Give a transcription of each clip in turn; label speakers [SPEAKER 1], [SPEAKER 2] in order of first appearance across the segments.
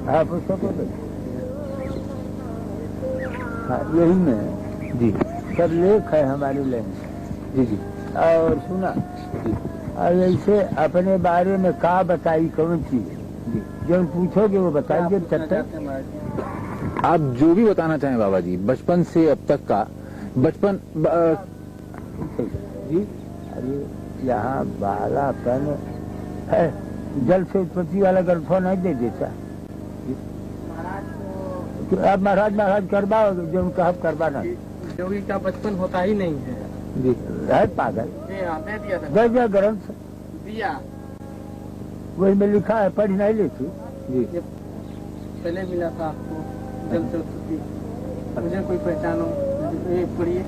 [SPEAKER 1] हाँ पुस्तकों में, हाँ यही में
[SPEAKER 2] जी
[SPEAKER 1] सब लेख है हमारे लेख।
[SPEAKER 2] जी जी
[SPEAKER 1] और सुना
[SPEAKER 2] जी
[SPEAKER 1] और ऐसे अपने बारे में का बताई कौन चीज
[SPEAKER 2] जी।
[SPEAKER 1] जो पूछोगे वो बताइए चट्टे।
[SPEAKER 2] आप जो भी बताना चाहें बाबा जी, बचपन से अब तक का बचपन
[SPEAKER 1] जी। अरे यहाँ बालापन है, जल से उत्पत्ति वाला ग्रंथो नहीं दे देता। तो अब महाराज करवाओगे जो कहा करवाना।
[SPEAKER 3] जोगी का बचपन होता ही नहीं है
[SPEAKER 2] जी
[SPEAKER 1] है पागल,
[SPEAKER 3] दे दिया था
[SPEAKER 1] दे दिया ग्रंथ,
[SPEAKER 3] दिया
[SPEAKER 1] वही में लिखा है, पढ़ नहीं लेती।
[SPEAKER 2] जी
[SPEAKER 3] पहले मिला था आपको जल से उत्पत्ति, मुझे कोई पहचानो ये पढ़िए।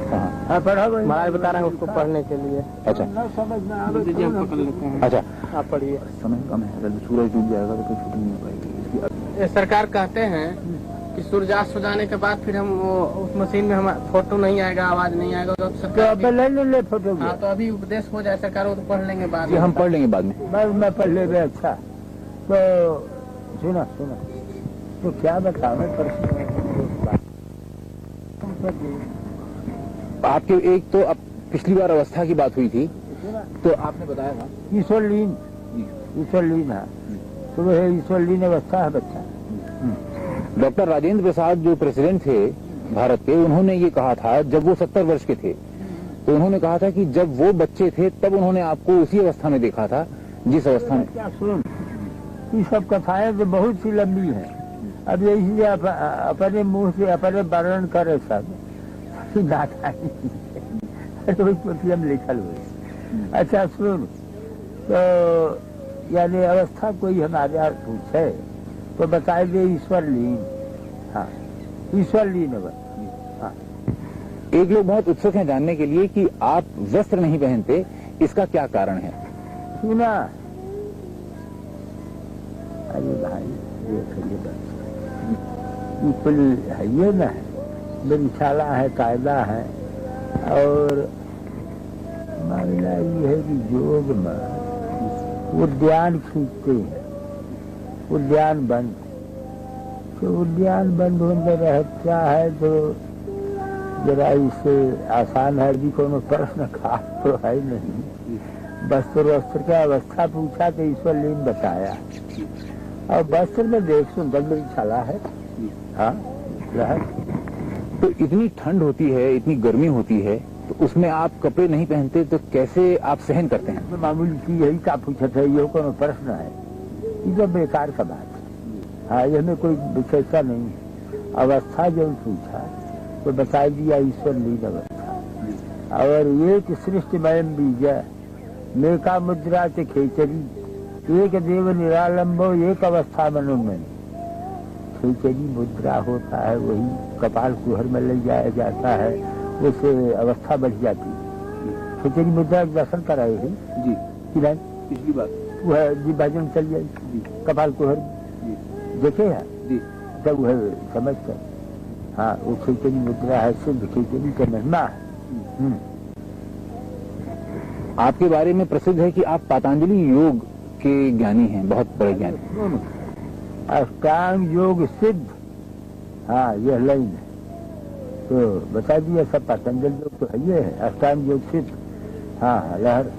[SPEAKER 2] हाँ
[SPEAKER 1] हाँ पढ़ा वही
[SPEAKER 3] महाराज बता रहे हैं उसको पढ़ने के लिए।
[SPEAKER 2] अच्छा
[SPEAKER 1] न समझ में आवे
[SPEAKER 3] दीजिए हम
[SPEAKER 1] तो
[SPEAKER 3] पकड़ लेते हैं।
[SPEAKER 2] अच्छा।
[SPEAKER 3] आप पढ़िए।
[SPEAKER 2] समय कम है, अगर सूरज डूब जाएगा तो कोई छुट्टी नहीं हो पाएगी इसकी।
[SPEAKER 3] ये सरकार कहते हैं कि सूर्यास्त हो जाने के बाद फिर हम उस मशीन में हम फोटो नहीं आएगा, आवाज नहीं आएगा, तो
[SPEAKER 1] तो
[SPEAKER 3] सरकार
[SPEAKER 1] अब ले फोटो।
[SPEAKER 3] हाँ तो अभी उपदेश हो जाए सरकार, वो तो पढ़ लेंगे बाद
[SPEAKER 2] जी
[SPEAKER 3] में।
[SPEAKER 2] हम पढ़ लेंगे बाद में।
[SPEAKER 1] मैं पढ़ ले रहे। अच्छा तो सुना तो क्या बताओ प्रश्न।
[SPEAKER 2] आपके एक तो अब पिछली बार अवस्था की बात हुई थी तो आपने बताया था
[SPEAKER 1] ईश्वरलीन है, तो वह ईश्वरलीन अवस्था है बच्चा।
[SPEAKER 2] डॉक्टर राजेंद्र प्रसाद जो प्रेसिडेंट थे भारत के, उन्होंने ये कहा था जब वो 70 वर्ष के थे, तो उन्होंने कहा था कि जब वो बच्चे थे तब उन्होंने आपको उसी अवस्था में देखा था जिस अवस्था में।
[SPEAKER 1] क्या सुन, ये सब कथाएं तो बहुत सी लंबी है, अब यही अपने मुंह से अपने वर्णन करे सब हम लिखल हुए। अच्छा सुन, तो यानी अवस्था कोई हमारे यहाँ पूछे तो बताए दे ईश्वरलीन। हाँ ईश्वरलीन अवस्था। हाँ
[SPEAKER 2] एक लोग बहुत उत्सुक हैं जानने के लिए कि आप वस्त्र नहीं पहनते, इसका क्या कारण है?
[SPEAKER 1] सुना, अरे भाई देखिए बिल्कुल है ये ना है, बिनशाला है, कायदा है। और मामला ये है कि योग में उद्यान खींचते हैं, उद्यान बंद, तो उद्यान बंद होने रहता है तो जरा इससे आसान है भी कोनो प्रश्न खास तो है नहीं। वस्त्र का अवस्था पूछा तो ईश्वरलीन बताया, और वस्त्र में देख सुंदर बिनशाला है। हाँ
[SPEAKER 2] तो इतनी ठंड होती है, इतनी गर्मी होती है, तो उसमें आप कपड़े नहीं पहनते तो कैसे आप सहन करते हैं?
[SPEAKER 1] तो मामूली की यही का पूछा था, ये कोनो प्रश्न है, ये तो बेकार का बात है। हाँ इसमें कोई विशेषता नहीं है। अवस्था जो पूछा तो बता दिया ईश्वरलीन अवस्था। और एक सृष्टिमय बीज मेका मुद्रा से खेचरी, एक देव निरालंबो एक अवस्था मनोमय। खेचरी मुद्रा होता है, वही कपाल कुहर में ले जाया जाता है, उससे अवस्था बढ़ जाती है। खेचरी मुद्रा दर्शन कराए है
[SPEAKER 2] जी
[SPEAKER 1] कि नहीं?
[SPEAKER 2] पिछली बात
[SPEAKER 1] वह जी भजन चल जाए कपाल कुहर देखे है
[SPEAKER 2] जी
[SPEAKER 1] तब वह समझ कर। हाँ वो खेचरी मुद्रा है, सिद्ध खेचरी का महिमा है।
[SPEAKER 2] आपके बारे में प्रसिद्ध है कि आप पतंजलि योग के ज्ञानी हैं, बहुत बड़े ज्ञानी।
[SPEAKER 1] अष्टांग योग सिद्ध, हाँ यह लाइन है तो बता दिया सब। पतंजलि योग तो है, ये है अष्टांग योग सिद्ध। हाँ लहर।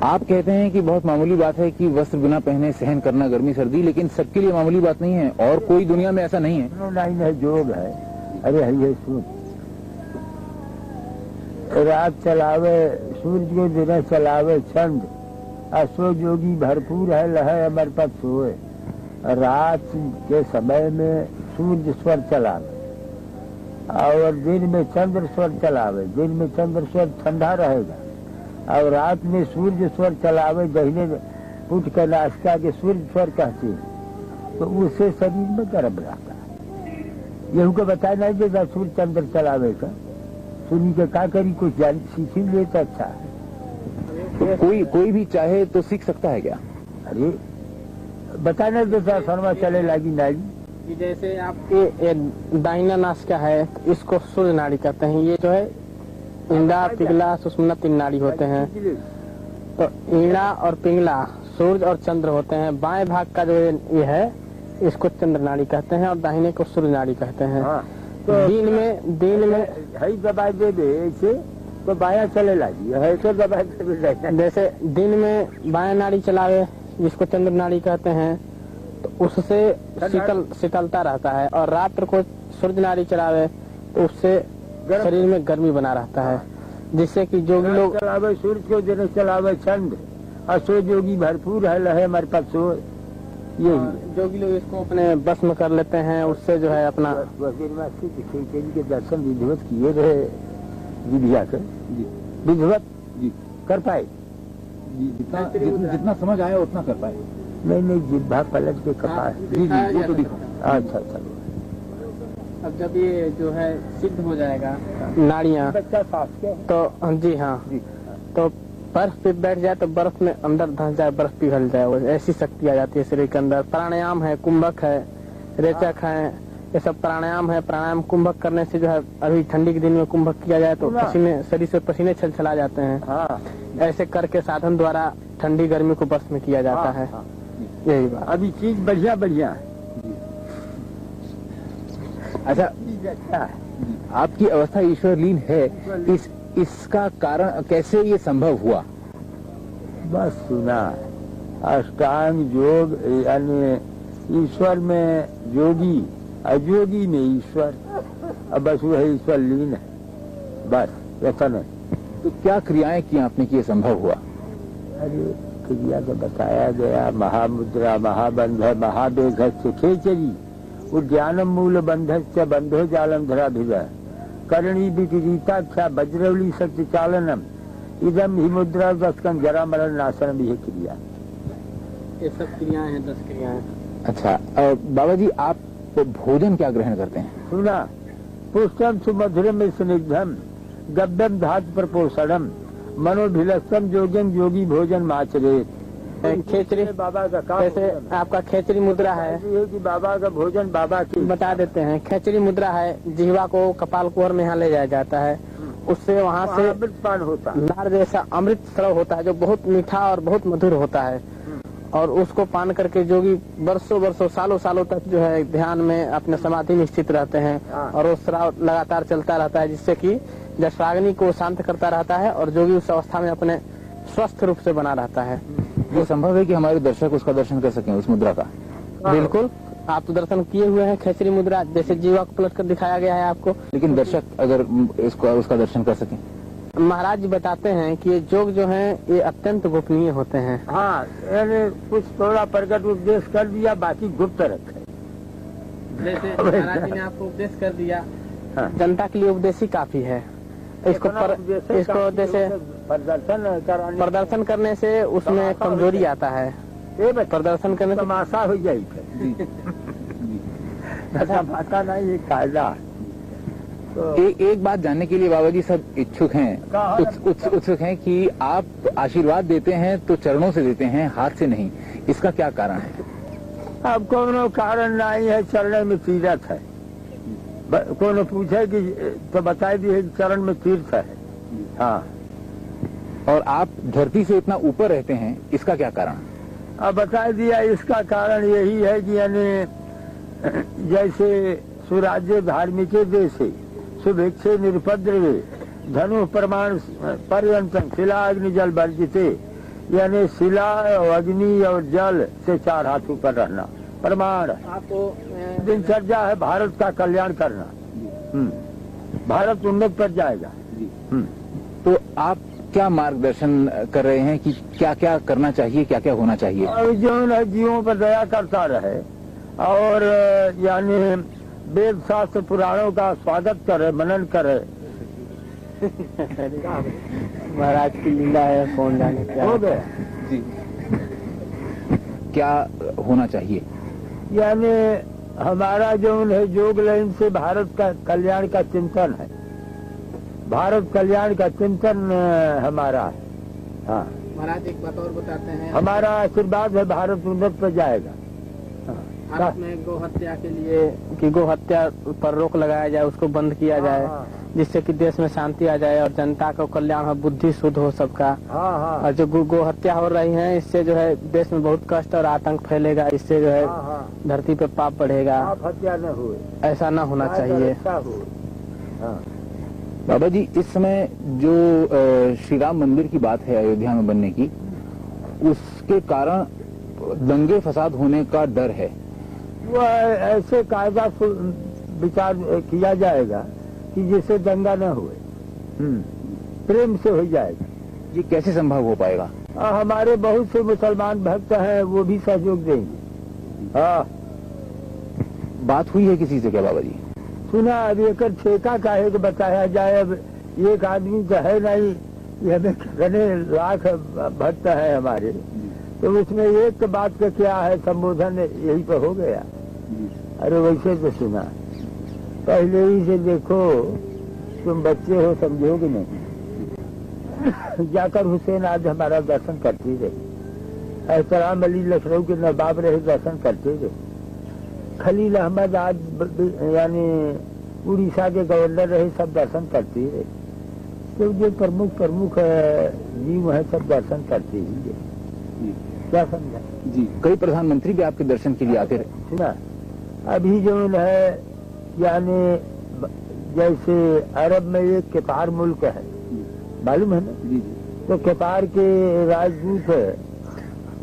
[SPEAKER 2] आप कहते हैं कि बहुत मामूली बात है कि वस्त्र बिना पहने सहन करना गर्मी सर्दी, लेकिन सबके लिए मामूली बात नहीं है और कोई दुनिया में ऐसा नहीं है।
[SPEAKER 1] लाइन है, योग है। अरे है ये सुन, रात चलावे सूर्य को दिन चलावे चंद, असो जोगी भरपूर है लहे अमर पद सोए। रात के समय में सूर्य स्वर चलावे और दिन में चंद्र स्वर चलावे। दिन में चंद्र स्वर ठंडा रहेगा और रात में सूर्य स्वर चलावे। दहीने उठ कर नाश्ता के सूर्य स्वर कहते हैं, तो उससे शरीर में गर्म रहता है। यहू को बताया नहीं देता सूर्य चंद्र चलावे का, सुनी के का करी कुछ जान सीखी ले तो अच्छा है।
[SPEAKER 2] कोई भी चाहे तो सीख सकता है क्या?
[SPEAKER 1] अरे बताने देता शर्मा चले लगी नाड़ी।
[SPEAKER 3] जैसे आपके दाहिना नासिका है, इसको सूर्य नाड़ी कहते हैं। ये जो है ईंड़ा, पिंगला, सुषुम्ना 3 नाड़ी होते हैं। तो ईंड़ा और पिंगला सूर्य और चंद्र होते हैं। बाएं भाग का जो ये है इसको चंद्र नाड़ी कहते हैं और दाहिने को सूर्य नाड़ी कहते हैं।
[SPEAKER 1] हाँ, तो
[SPEAKER 3] दिन में
[SPEAKER 1] हई दबाई दे दे ऐसे तो बाया चले लागी है तो दबाई दे।
[SPEAKER 3] जैसे दिन में बाएं नाड़ी चलावे जिसको चंद्र नाड़ी कहते हैं तो उससे शीतलता रहता है, और रात्र को सूर्य नाड़ी चलावे तो उससे शरीर में गर्मी बना रहता है, जिससे कि जोगी लोग
[SPEAKER 1] चलावे सूर्य को दिन चलावे चंद और सो जोगी भरपूर है लहे हमारे पास सो यही
[SPEAKER 3] जोगी लोग इसको अपने बस में कर लेते हैं। उससे जो है अपना
[SPEAKER 1] के दर्शन विधिवत किए रहे विधिया कर विधिवत कर पाए
[SPEAKER 2] जितना समझ आया उतना कर पाए।
[SPEAKER 1] नहीं जिब्भा पलट के कपास
[SPEAKER 2] वो तो दिखा।
[SPEAKER 1] अच्छा।
[SPEAKER 3] अब जब ये जो है सिद्ध हो जाएगा नाड़ियाँ
[SPEAKER 1] बच्चा साफ के
[SPEAKER 3] तो जी हाँ तो बर्फ पे बैठ जाए तो बर्फ में अंदर धंस जाए, बर्फ पिघल जाए, वो ऐसी शक्ति आ जाती है शरीर के अंदर। प्राणायाम है, कुंभक है, रेचक है, ये सब प्राणायाम है। प्राणायाम कुंभक करने से जो है अभी ठंडी के दिन में कुंभक किया जाए तो पसीने शरीर से पसीने छलछला जाते हैं।
[SPEAKER 1] हाँ।
[SPEAKER 3] ऐसे करके साधन द्वारा ठंडी गर्मी को बस में किया जाता है। यही बात।
[SPEAKER 1] अभी चीज बढ़िया
[SPEAKER 2] अच्छा, आपकी अवस्था ईश्वरलीन है, इसका कारण कैसे ये संभव हुआ?
[SPEAKER 1] बस सुना अष्टांग योग यानी ईश्वर में जोगी, अजोगी में ईश्वर, अब बस वह ईश्वर लीन है, बस ऐसा नहीं।
[SPEAKER 2] तो क्या क्रियाएं की आपने कि ये संभव हुआ?
[SPEAKER 1] अरे क्रिया तो बताया गया, महामुद्रा, महाबंध, महावेघ खेचरी, उद्यानम मूल बंधस्य बंधो जालम धरा भिजा, करणी विपरीताख्या वज्रवली सत्य चालनम, इदम ही मुद्रा दस्कन जरा मरण नाशनम, यह क्रिया।
[SPEAKER 3] ये सब क्रियाएं हैं, 10 क्रियाएं।
[SPEAKER 2] अच्छा, बाबा जी आप भोजन क्या ग्रहण करते हैं?
[SPEAKER 1] सुना पुष्टम सुमधुरम स्निग्धम गव्यम धातु प्रपोषणम मनोभिलस्तम जोगिम योगी भोजन माचरे।
[SPEAKER 3] खेचरी
[SPEAKER 1] बाबा का काम
[SPEAKER 3] जैसे आपका खेचरी मुद्रा है
[SPEAKER 1] कि बाबा का भोजन बाबा की
[SPEAKER 3] बता देते हैं। खेचरी मुद्रा है, जिह्वा को कपाल कुंवर में यहाँ ले जाया जाता है, उससे वहाँ से
[SPEAKER 1] अमृतपान होता है,
[SPEAKER 3] नार जैसा अमृत स्राव होता है जो बहुत मीठा और बहुत मधुर होता है, और उसको पान करके जोगी वर्षों सालों तक जो है ध्यान में अपने समाधि में स्थित रहते हैं, और वो स्राव लगातार चलता रहता है, जिससे कि जठराग्नि को शांत करता रहता है और जोगी उस अवस्था में अपने स्वस्थ रूप से बना रहता है।
[SPEAKER 2] ये संभव है कि हमारे दर्शक उसका दर्शन कर सकें, उस मुद्रा का?
[SPEAKER 3] बिल्कुल, आप तो दर्शन किए हुए हैं खेचरी मुद्रा, जैसे जीवा को पलट कर दिखाया गया है आपको।
[SPEAKER 2] लेकिन दर्शक अगर उसका दर्शन कर सकें?
[SPEAKER 3] महाराज जी बताते हैं कि ये योग जो है ये अत्यंत गोपनीय होते हैं।
[SPEAKER 1] हाँ, यानी कुछ थोड़ा प्रकट उपदेश कर दिया, बाकी गुप्त रखे।
[SPEAKER 3] जैसे महाराज जी ने आपको उपदेश कर दिया,
[SPEAKER 1] हाँ।
[SPEAKER 3] जनता के लिए उपदेश ही काफी है। इसको जैसे प्रदर्शन करने से उसमें कमजोरी आता है, प्रदर्शन करने से
[SPEAKER 1] तमाशा हो जाए। अच्छा भाषा नहीं, ये कायदा। तो
[SPEAKER 2] एक बात जानने के लिए बाबा जी सब इच्छुक हैं, उत्सुक हैं कि आप आशीर्वाद देते हैं तो चरणों से देते हैं, हाथ से नहीं, इसका क्या कारण है?
[SPEAKER 1] अब कोनो कारण नहीं है, चरण में तीर्थ है। कोनो पूछे कि तो बता दिए चरण में तीर्थ है। हाँ,
[SPEAKER 2] और आप धरती से इतना ऊपर रहते हैं, इसका क्या कारण?
[SPEAKER 1] अब बता दिया, इसका कारण यही है कि यानी जैसे सुराज्य धार्मिक देशे शुभेच्छे निरुपद्रवे धनु प्रमाण पर्यंतम शिला अग्नि जल वर्जिते, यानी शिला अग्नि और जल से 4 हाथ ऊपर रहना प्रमाण।
[SPEAKER 3] आपको
[SPEAKER 1] दिनचर्या है भारत का कल्याण करना, भारत उन्नत पर जाएगा।
[SPEAKER 2] तो आप क्या मार्गदर्शन कर रहे हैं कि क्या क्या करना चाहिए, क्या क्या होना चाहिए?
[SPEAKER 1] और जो है जीवों पर दया करता रहे, और यानी वेद शास्त्र पुराणों का स्वागत करे, मनन करे।
[SPEAKER 3] महाराज की लीला है, कौन जाने क्या
[SPEAKER 1] हो गया
[SPEAKER 2] जी। क्या होना चाहिए?
[SPEAKER 1] यानी हमारा जो है योग लाइन से भारत का कल्याण का चिंतन है, भारत कल्याण का चिंतन हमारा है। हाँ,
[SPEAKER 3] महाराज एक बात और बताते हैं,
[SPEAKER 1] हमारा आशीर्वाद है, भारत उन्नत पर जाएगा।
[SPEAKER 3] भारत में गौ हत्या के लिए कि गौ हत्या पर रोक लगाया जाए, उसको बंद किया जाए, जिससे कि देश में शांति आ जाए और जनता का कल्याण हो, बुद्धि शुद्ध हो सबका।
[SPEAKER 1] हाँ हाँ
[SPEAKER 3] और जो गो हत्या हो रही है, इससे जो है देश में बहुत कष्ट और आतंक फैलेगा। इससे जो है
[SPEAKER 1] हाँ हाँ
[SPEAKER 3] धरती पे पाप बढ़ेगा।
[SPEAKER 1] आप हत्या न हुए,
[SPEAKER 3] ऐसा न होना चाहिए।
[SPEAKER 1] अच्छा हो। हाँ
[SPEAKER 2] बाबा जी, इस समय जो श्री राम मंदिर की बात है अयोध्या में बनने की, उसके कारण दंगे फसाद होने का डर है।
[SPEAKER 1] वो ऐसे कायदा विचार किया जाएगा कि जिससे दंगा न हुए, प्रेम से हो जाएगा।
[SPEAKER 2] ये कैसे संभव हो पाएगा?
[SPEAKER 1] हमारे बहुत से मुसलमान भक्त हैं, वो भी सहयोग देंगे। हाँ
[SPEAKER 2] बात हुई है किसी से क्या बाबा जी?
[SPEAKER 1] सुना, अब एक ठेका काहे को बताया जाए। अब एक आदमी तो है नहीं, ये हमें कितने लाख भक्त है हमारे, तो उसमें एक बात का क्या है, संबोधन यही तो हो गया। अरे वैसे तो सुना, पहले ही से देखो, तुम बच्चे हो समझोगे नहीं। जाकर हुसैन आज हमारा दर्शन करते रहे, एहतराम अली लखनऊ के नवाब रहे, दर्शन करते रहे। खलील अहमद आज यानी उड़ीसा के गवर्नर रहे, सब दर्शन करते रहे। तो जो प्रमुख जीव है सब दर्शन करते ही है। क्या समझा
[SPEAKER 2] जी? कई प्रधानमंत्री भी आपके दर्शन के लिए आते रहे।
[SPEAKER 1] सुना, अभी जो है यानी जैसे अरब में एक केपार मुल्क है, मालूम है ना? तो केपार के राजदूत है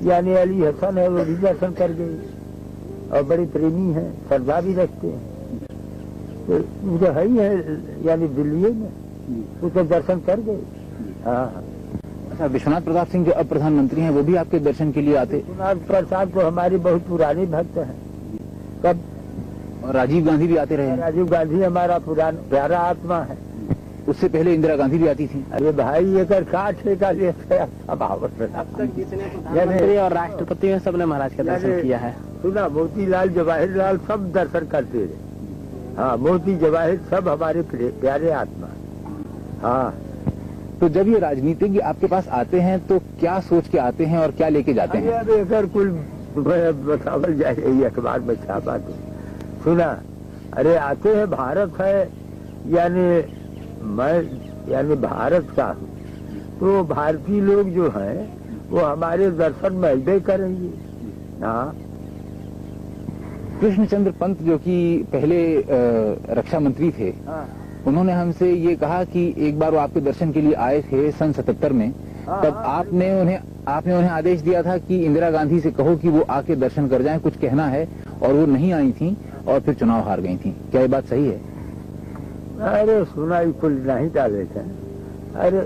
[SPEAKER 1] यानी अली हसन है, वो भी दर्शन कर गए और बड़े प्रेमी हैं, श्रद्धा भी रखते हैं। तो वो तो है ही है यानी दिल्ली में, उसके दर्शन कर गए। हाँ
[SPEAKER 2] अच्छा, विश्वनाथ प्रताप सिंह जो अब प्रधानमंत्री हैं, वो भी आपके दर्शन के लिए आते?
[SPEAKER 1] विश्वनाथ प्रसाद तो हमारे बहुत पुराने भक्त हैं। कब?
[SPEAKER 2] और राजीव गांधी भी आते रहे हैं।
[SPEAKER 1] राजीव गांधी हमारा पुराना प्यारा आत्मा है।
[SPEAKER 2] उससे पहले इंदिरा गांधी भी आती थी।
[SPEAKER 1] अरे भाई एक ठेका ले
[SPEAKER 3] प्रधानमंत्री और राष्ट्रपति में सबने महाराज का दर्शन किया है।
[SPEAKER 1] सुना, मोतीलाल जवाहरलाल सब दर्शन करते रहे। हाँ, मोती जवाहिर सब हमारे प्यारे आत्मा। हाँ,
[SPEAKER 2] तो जब ये राजनीतिज्ञ आपके पास आते हैं तो क्या सोच के आते हैं और क्या लेके जाते हैं?
[SPEAKER 1] अब एक कुल बतावल जाए अखबार में छापा तो सुना। अरे आते हैं, भारत है यानी मैं यानी भारत का हूँ, तो भारतीय लोग जो हैं वो हमारे दर्शन महबे करेंगे। हाँ,
[SPEAKER 2] कृष्णचंद्र पंत जो कि पहले रक्षा मंत्री थे,
[SPEAKER 1] हाँ,
[SPEAKER 2] उन्होंने हमसे ये कहा कि एक बार वो आपके दर्शन के लिए आए थे सन 77 में, तब आपने उन्हें आदेश दिया था कि इंदिरा गांधी से कहो कि वो आके दर्शन कर जाएं, कुछ कहना है, और वो नहीं आई थी और फिर चुनाव हार गई थी। क्या ये बात सही है?
[SPEAKER 1] अरे सुना ही कुल नहीं डाले थे। अरे